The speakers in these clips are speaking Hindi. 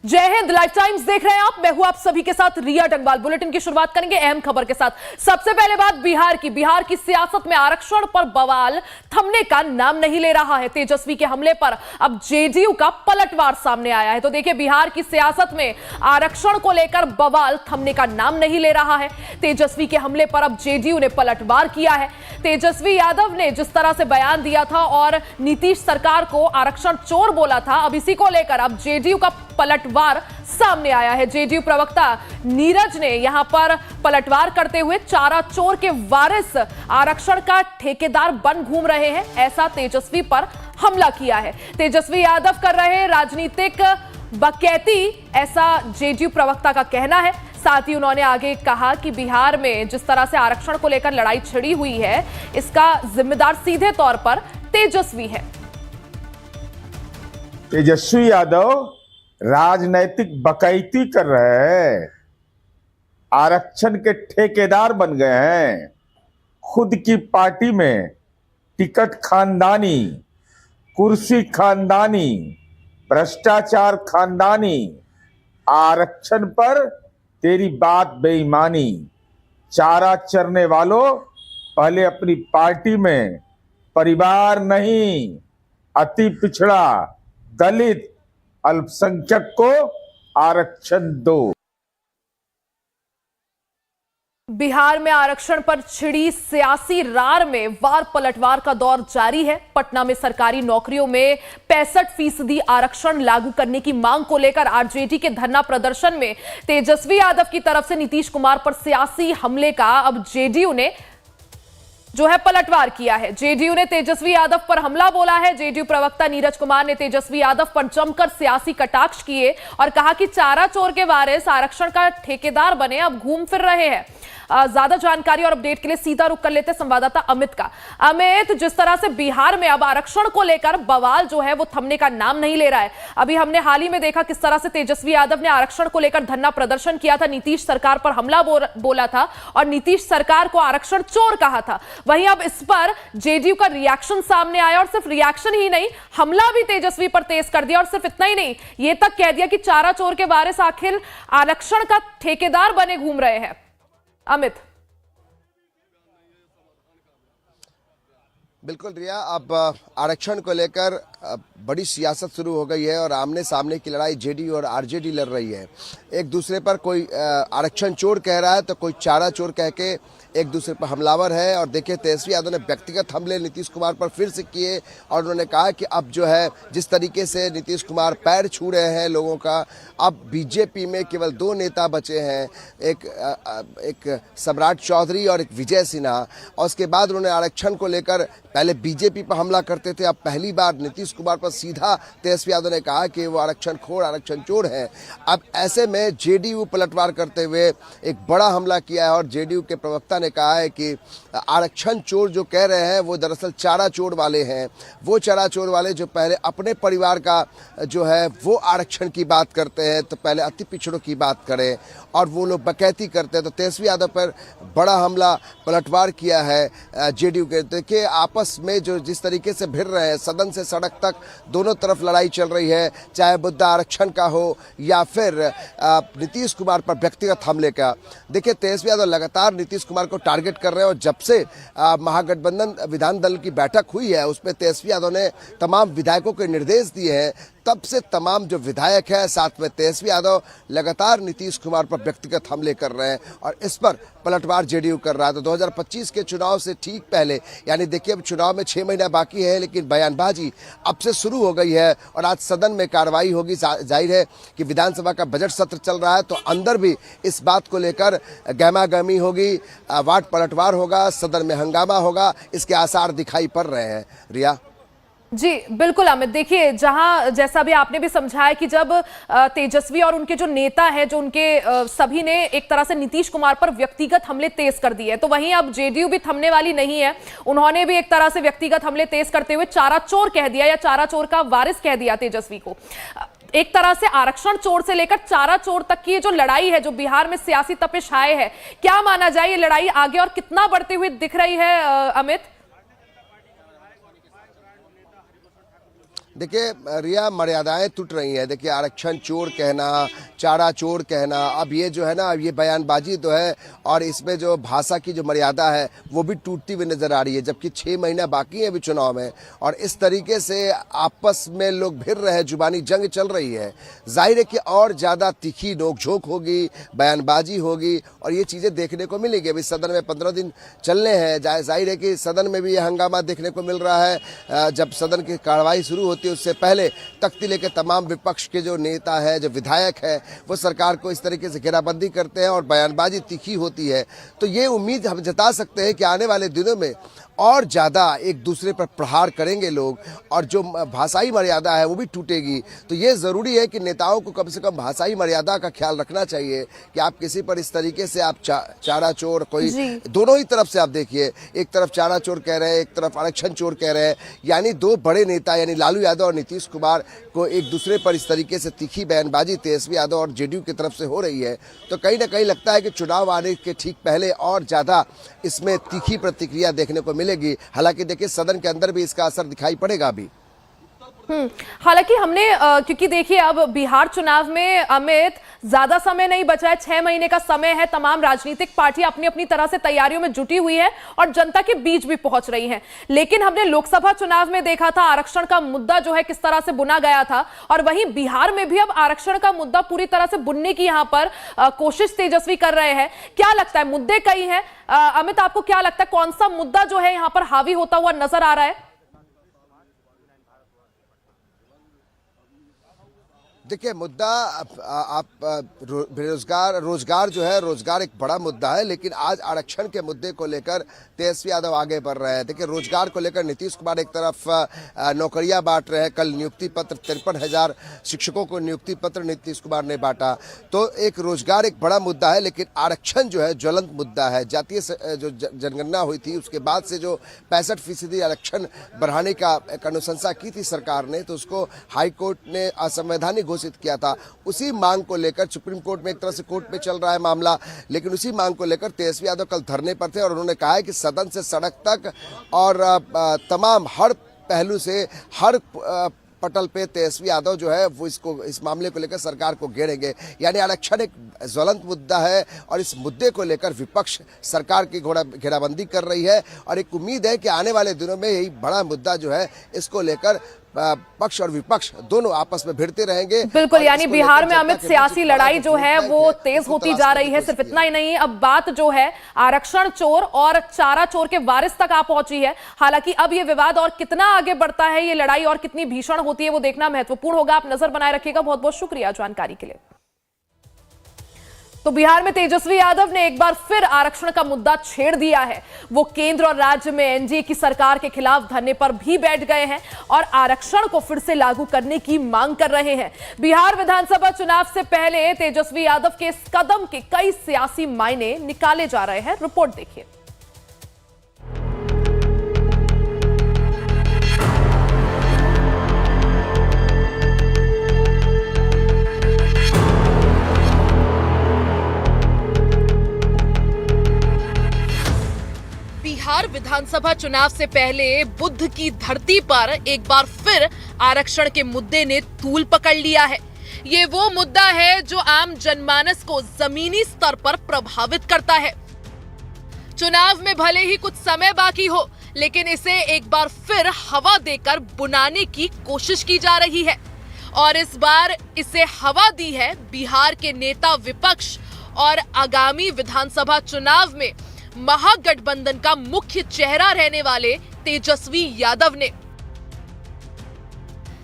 जय हिंद। लाइव टाइम्स देख रहे हैं आप। मैं हूं आप सभी के साथ रिया डंगवाल। बुलेटिन की शुरुआत करेंगे अहम खबर के साथ। सबसे पहले बात बिहार की सियासत में आरक्षण पर बवाल थमने का नाम नहीं ले रहा है। तेजस्वी के हमले पर अब जेडीयू का पलटवार सामने आया है। तो देखिए, बिहार की सियासत में आरक्षण को लेकर बवाल थमने का नाम नहीं ले रहा है। तेजस्वी के हमले पर अब जेडीयू ने पलटवार किया है। तेजस्वी यादव ने जिस तरह से बयान दिया था और नीतीश सरकार को आरक्षण चोर बोला था, अब इसी को लेकर अब जेडीयू का पलटवार सामने आया है। जेडीयू प्रवक्ता नीरज ने यहां पर पलटवार करते हुए चारा चोर के वारिस आरक्षण का ठेकेदार बन घूम रहे हैं, ऐसा तेजस्वी पर हमला किया है। तेजस्वी यादव कर रहे राजनीतिक बकैती, ऐसा जेडीयू प्रवक्ता का कहना है। साथ ही उन्होंने आगे कहा कि बिहार में जिस तरह से आरक्षण को लेकर लड़ाई छिड़ी हुई है, इसका जिम्मेदार सीधे तौर पर तेजस्वी है। तेजस्वी यादव राजनैतिक बकैती कर रहे हैं, आरक्षण के ठेकेदार बन गए हैं। खुद की पार्टी में टिकट खानदानी, कुर्सी खानदानी, भ्रष्टाचार खानदानी, आरक्षण पर तेरी बात बेईमानी। चारा चरने वालों, पहले अपनी पार्टी में परिवार नहीं, अति पिछड़ा, दलित, अल्पसंख्यक को आरक्षण दो। बिहार में आरक्षण पर छिड़ी सियासी रार में वार पलटवार का दौर जारी है। पटना में सरकारी नौकरियों में 65% आरक्षण लागू करने की मांग को लेकर आरजेडी के धरना प्रदर्शन में तेजस्वी यादव की तरफ से नीतीश कुमार पर सियासी हमले का अब जेडीयू ने जो है पलटवार किया है। जेडीयू ने तेजस्वी यादव पर हमला बोला है। जेडीयू प्रवक्ता नीरज कुमार ने तेजस्वी यादव पर जमकर सियासी कटाक्ष किए और कहा कि चारा चोर के वारिस आरक्षण का ठेकेदार बने, अब घूम फिर रहे हैं। ज्यादा जानकारी और अपडेट के लिए सीधा रुख कर लेते हैं संवाददाता अमित का। अमित, जिस तरह से बिहार में अब आरक्षण को लेकर बवाल जो है वो थमने का नाम नहीं ले रहा है। अभी हमने हाल ही में देखा किस तरह से तेजस्वी यादव ने आरक्षण को लेकर धरना प्रदर्शन किया था, नीतीश सरकार पर हमला बोला था और नीतीश सरकार को आरक्षण चोर कहा था। वहीं अब इस पर जेडीयू का रिएक्शन सामने आया और सिर्फ रिएक्शन ही नहीं, हमला भी तेजस्वी पर तेज कर दिया। और सिर्फ इतना ही नहीं, यह तक कह दिया कि चारा चोर के वारिस आखिर आरक्षण का ठेकेदार बने घूम रहे हैं। अमित। बिल्कुल रिया, अब आरक्षण को लेकर बड़ी सियासत शुरू हो गई है और आमने सामने की लड़ाई जेडीयू और आरजेडी लड़ रही है। एक दूसरे पर कोई आरक्षण चोर कह रहा है तो कोई चारा चोर कह के एक दूसरे पर हमलावर है। और देखिए, तेजस्वी यादव ने व्यक्तिगत हमले नीतीश कुमार पर फिर से किए और उन्होंने कहा कि अब जो है जिस तरीके से नीतीश कुमार पैर छू रहे हैं लोगों का, अब बीजेपी में केवल 2 नेता बचे हैं, एक सम्राट चौधरी और एक विजय सिन्हा। और उसके बाद उन्होंने आरक्षण को लेकर पहले बीजेपी पर हमला करते थे, अब पहली बार नीतीश कुमार पर सीधा तेजस्वी यादव ने कहा कि वो आरक्षण खोर, आरक्षण चोर है। अब ऐसे में जेडीयू पलटवार करते हुए एक बड़ा हमला किया है और जेडीयू के प्रवक्ता ने कहा है कि आरक्षण चोर जो कह रहे हैं वो दरअसल चारा चोर वाले हैं। वो चारा चोर वाले जो पहले अपने परिवार का जो है वो आरक्षण की बात करते हैं, तो पहले अति पिछड़ों की बात करें और वो लोग बकैती करते हैं। तो तेजस्वी यादव पर बड़ा हमला पलटवार किया है जेडीयू के। देखिए, आपस में जो जिस तरीके से भिड़ रहे हैं, सदन से सड़क तक दोनों तरफ लड़ाई चल रही है, चाहे मुद्दा आरक्षण का हो या फिर नीतीश कुमार पर व्यक्तिगत हमले का। देखिए, तेजस्वी यादव लगातार नीतीश कुमार को टारगेट कर रहे हैं और जब से महागठबंधन विधान दल की बैठक हुई है उसमें तेजस्वी यादव ने तमाम विधायकों को निर्देश दिए हैं, तब से तमाम जो विधायक है साथ में तेजस्वी यादव लगातार नीतीश कुमार पर व्यक्तिगत हमले कर रहे हैं और इस पर पलटवार जेडीयू कर रहा है। तो 2025 के चुनाव से ठीक पहले, यानी देखिए अब चुनाव में 6 महीना बाकी है, लेकिन बयानबाजी अब से शुरू हो गई है और आज सदन में कार्रवाई होगी। जाहिर है कि विधानसभा का बजट सत्र चल रहा है, तो अंदर भी इस बात को लेकर गहमागहमी होगी, वार्ड पलटवार होगा, सदन में हंगामा होगा, इसके आसार दिखाई पड़ रहे हैं। रिया जी बिल्कुल अमित, देखिए जहां जैसा भी आपने भी समझाया कि जब तेजस्वी और उनके जो नेता हैं, जो उनके सभी ने एक तरह से नीतीश कुमार पर व्यक्तिगत हमले तेज कर दिए, तो वहीं अब जेडीयू भी थमने वाली नहीं है। उन्होंने भी एक तरह से व्यक्तिगत हमले तेज करते हुए चारा चोर कह दिया या चारा चोर का वारिस कह दिया तेजस्वी को। एक तरह से आरक्षण चोर से लेकर चारा चोर तक की ये जो लड़ाई है, जो बिहार में सियासी तपिश आए है, क्या माना जाए ये लड़ाई आगे और कितना बढ़ती हुई दिख रही है अमित? देखिए रिया, मर्यादाएं टूट रही हैं। देखिए आरक्षण चोर कहना, चारा चोर कहना, अब ये जो है ना, अब ये बयानबाजी तो है और इसमें जो भाषा की जो मर्यादा है वो भी टूटती हुई नजर आ रही है, जबकि 6 महीना बाकी है अभी चुनाव में और इस तरीके से आपस में लोग भिड़ रहे हैं, जुबानी जंग चल रही है। जाहिर है कि और ज़्यादा तीखी नोकझोंक होगी, बयानबाजी होगी और ये चीज़ें देखने को मिलेगी। अभी सदन में 15 दिन चलने हैं, जाहिर है कि सदन में भी ये हंगामा देखने को मिल रहा है। जब सदन की कार्रवाई शुरू होती है उससे पहले तख्ती लेके तमाम विपक्ष के जो नेता है, जो विधायक है, वो सरकार को इस तरीके से घेराबंदी करते हैं और बयानबाजी तीखी होती है। तो ये उम्मीद हम जता सकते हैं कि आने वाले दिनों में और ज़्यादा एक दूसरे पर प्रहार करेंगे लोग और जो भाषाई मर्यादा है वो भी टूटेगी। तो ये ज़रूरी है कि नेताओं को कम से कम भाषाई मर्यादा का ख्याल रखना चाहिए कि आप किसी पर इस तरीके से आप चारा चोर, कोई दोनों ही तरफ से आप देखिए, एक तरफ चारा चोर कह रहे हैं, एक तरफ आरक्षण चोर कह रहे हैं, यानी दो बड़े नेता यानी लालू यादव और नीतीश कुमार को एक दूसरे पर इस तरीके से तीखी बयानबाजी तेजस्वी यादव और जेडीयू की तरफ से हो रही है। तो कहीं ना कहीं लगता है कि चुनाव आने के ठीक पहले और ज़्यादा इसमें तीखी प्रतिक्रिया देखने को मिलेगी। हालांकि देखिए सदन के अंदर भी इसका असर दिखाई पड़ेगा अभी। हालांकि हमने क्योंकि देखिए अब बिहार चुनाव में अमित ज्यादा समय नहीं बचा है, 6 महीने का समय है। तमाम राजनीतिक पार्टियां अपनी अपनी तरह से तैयारियों में जुटी हुई है और जनता के बीच भी पहुंच रही हैं। लेकिन हमने लोकसभा चुनाव में देखा था आरक्षण का मुद्दा जो है किस तरह से बुना गया था और वहीं बिहार में भी अब आरक्षण का मुद्दा पूरी तरह से बुनने की यहां पर कोशिश तेजस्वी कर रहे हैं। क्या लगता है, मुद्दे कई हैं, अमित आपको क्या लगता है कौन सा मुद्दा जो है यहां पर हावी होता हुआ नजर आ रहा है? देखिए मुद्दा आप रोजगार जो है, रोजगार एक बड़ा मुद्दा है, लेकिन आज आरक्षण के मुद्दे को लेकर तेजस्वी यादव आगे बढ़ रहे हैं। देखिए रोजगार को लेकर नीतीश कुमार एक तरफ नौकरियां बांट रहे हैं, कल नियुक्ति पत्र 53,000 शिक्षकों को नियुक्ति पत्र नीतीश कुमार ने बांटा। तो एक रोजगार एक बड़ा मुद्दा है, लेकिन आरक्षण जो है ज्वलंत मुद्दा है। जातीय जो जनगणना हुई थी उसके बाद से जो 65% आरक्षण बढ़ाने का एक अनुशंसा की थी सरकार ने, तो उसको हाईकोर्ट ने असंवैधानिक घोषित किया था। उसी मांग को लेकर सुप्रीम कोर्ट में एक तरह से कोर्ट में चल रहा है मामला, लेकिन उसी मांग को लेकर तेजस्वी यादव कल धरने पर थे और उन्होंने कहा है कि सदन से सड़क तक और तमाम हर पहलू से हर पटल पे तेजस्वी यादव जो है वो इस मामले को लेकर सरकार को घेरेंगे। यानी आरक्षण एक ज्वलंत मुद्दा है और इस मुद्दे को लेकर विपक्ष सरकार की घेराबंदी कर रही है और एक उम्मीद है कि आने वाले दिनों में यही बड़ा मुद्दा जो है इसको लेकर पक्ष और विपक्ष दोनों आपस में भिड़ते रहेंगे। बिल्कुल, यानी बिहार में अमित सियासी लड़ाई जो है वो तेज होती जा रही है। सिर्फ इतना ही नहीं, अब बात जो है आरक्षण चोर और चारा चोर के वारिस तक आ पहुंची है। हालांकि अब ये विवाद और कितना आगे बढ़ता है, ये लड़ाई और कितनी भीषण होती है, वो देखना महत्वपूर्ण होगा। आप नजर बनाए रखिएगा। बहुत बहुत शुक्रिया जानकारी के लिए। तो बिहार में तेजस्वी यादव ने एक बार फिर आरक्षण का मुद्दा छेड़ दिया है। वो केंद्र और राज्य में एनडीए की सरकार के खिलाफ धरने पर भी बैठ गए हैं और आरक्षण को फिर से लागू करने की मांग कर रहे हैं। बिहार विधानसभा चुनाव से पहले तेजस्वी यादव के इस कदम के कई सियासी मायने निकाले जा रहे हैं। रिपोर्ट देखिए। बिहार विधानसभा चुनाव से पहले बुद्ध की धरती पर एक बार फिर आरक्षण के मुद्दे ने तूल पकड़ लिया है। ये वो मुद्दा है जो आम जनमानस को जमीनी स्तर पर प्रभावित करता है। चुनाव में भले ही कुछ समय बाकी हो, लेकिन इसे एक बार फिर हवा देकर बुनाने की कोशिश की जा रही है और इस बार इसे हवा दी है बिहार के नेता विपक्ष और आगामी विधानसभा चुनाव में महागठबंधन का मुख्य चेहरा रहने वाले तेजस्वी यादव ने।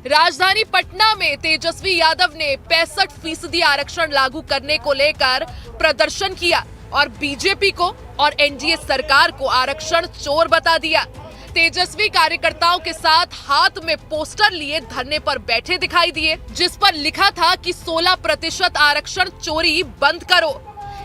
राजधानी पटना में तेजस्वी यादव ने 65% आरक्षण लागू करने को लेकर प्रदर्शन किया और बीजेपी को और एनडीए सरकार को आरक्षण चोर बता दिया। तेजस्वी कार्यकर्ताओं के साथ हाथ में पोस्टर लिए धरने पर बैठे दिखाई दिए, जिस पर लिखा था कि 16% आरक्षण चोरी बंद करो।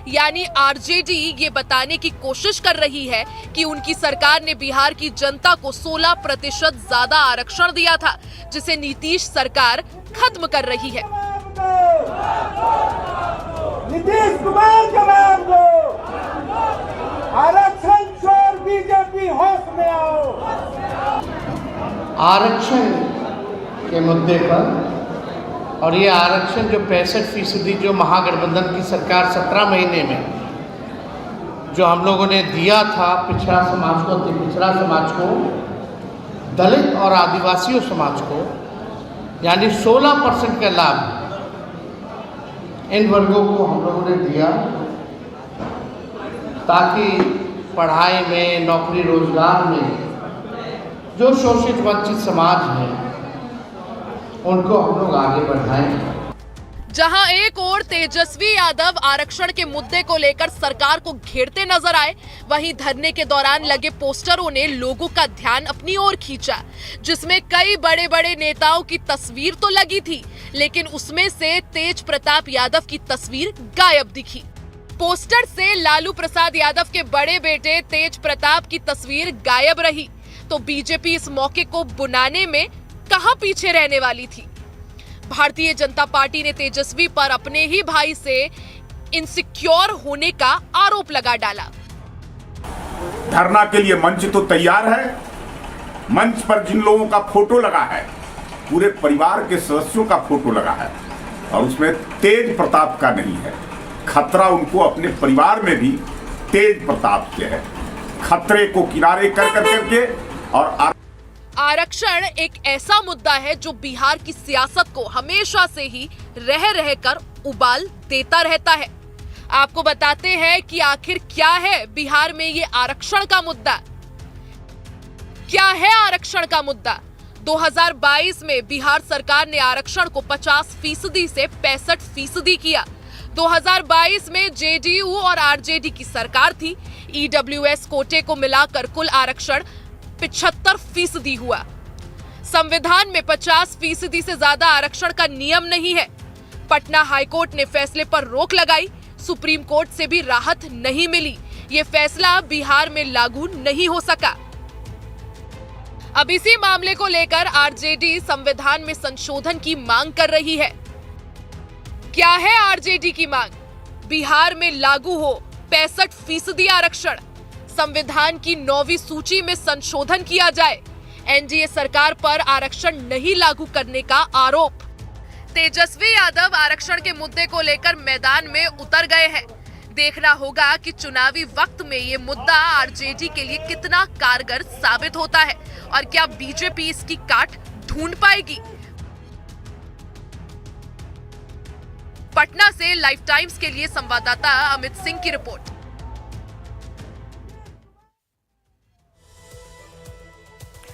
यानी आरजेडी ये बताने की कोशिश कर रही है कि उनकी सरकार ने बिहार की जनता को 16% ज्यादा आरक्षण दिया था, जिसे नीतीश सरकार खत्म कर रही है। नीतीश कुमार जवाब दो, आरक्षण चोर बीजेपी होश में आओ। आरक्षण के मुद्दे पर, और ये आरक्षण जो 65% जो महागठबंधन की सरकार 17 महीने में जो हम लोगों ने दिया था पिछड़ा समाज को, अति पिछड़ा समाज को, दलित और आदिवासियों समाज को, यानी 16% का लाभ इन वर्गों को हम लोगों ने दिया ताकि पढ़ाई में, नौकरी रोजगार में जो शोषित वंचित समाज है उनको हम लोग आगे बढ़ाएं। जहां एक ओर तेजस्वी यादव आरक्षण के मुद्दे को लेकर सरकार को घेरते नजर आए, वहीं धरने के दौरान लगे पोस्टरों ने लोगों का ध्यान अपनी ओर खींचा, जिसमें कई बड़े बड़े नेताओं की तस्वीर तो लगी थी, लेकिन उसमें से तेज प्रताप यादव की तस्वीर गायब दिखी। पोस्टर से लालू प्रसाद यादव के बड़े बेटे तेज प्रताप की तस्वीर गायब रही, तो बीजेपी इस मौके को बुनाने में कहां पीछे रहने वाली थी। भारतीय जनता पार्टी ने तेजस्वी पर अपने ही भाई से इनसिक्योर होने का आरोप लगा डाला। धरना के लिए मंच तो तैयार है, मंच पर जिन लोगों का फोटो लगा है, पूरे परिवार के सदस्यों का फोटो लगा है, और उसमें तेज प्रताप का नहीं है। खतरा उनको अपने परिवार में भी तेज प्रताप से है। खतरे को किनारे कर करके और आरक्षण एक ऐसा मुद्दा है जो बिहार की सियासत को हमेशा से ही रह कर उबाल देता रहता है। आपको बताते हैं कि आखिर क्या है बिहार में ये आरक्षण का मुद्दा। क्या है आरक्षण का मुद्दा? 2022 में बिहार सरकार ने आरक्षण को 50% से 65% किया। 2022 में जेडीयू और आरजेडी की सरकार थी। ईडब्ल्यूएस कोटे को मिलाकर कुल आरक्षण 75% हुआ। संविधान में 50% से ज्यादा आरक्षण का नियम नहीं है। पटना हाईकोर्ट ने फैसले पर रोक लगाई, सुप्रीम कोर्ट से भी राहत नहीं मिली। ये फैसला बिहार में लागू नहीं हो सका। अब इसी मामले को लेकर आरजेडी संविधान में संशोधन की मांग कर रही है। क्या है आरजेडी की मांग? बिहार में लागू हो 65% आरक्षण, संविधान की 9वीं सूची में संशोधन किया जाए, एनडीए सरकार पर आरक्षण नहीं लागू करने का आरोप। तेजस्वी यादव आरक्षण के मुद्दे को लेकर मैदान में उतर गए हैं। देखना होगा कि चुनावी वक्त में ये मुद्दा आरजेडी के लिए कितना कारगर साबित होता है और क्या बीजेपी इसकी काट ढूंढ पाएगी। पटना से लाइफ टाइम्स के लिए संवाददाता अमित सिंह की रिपोर्ट।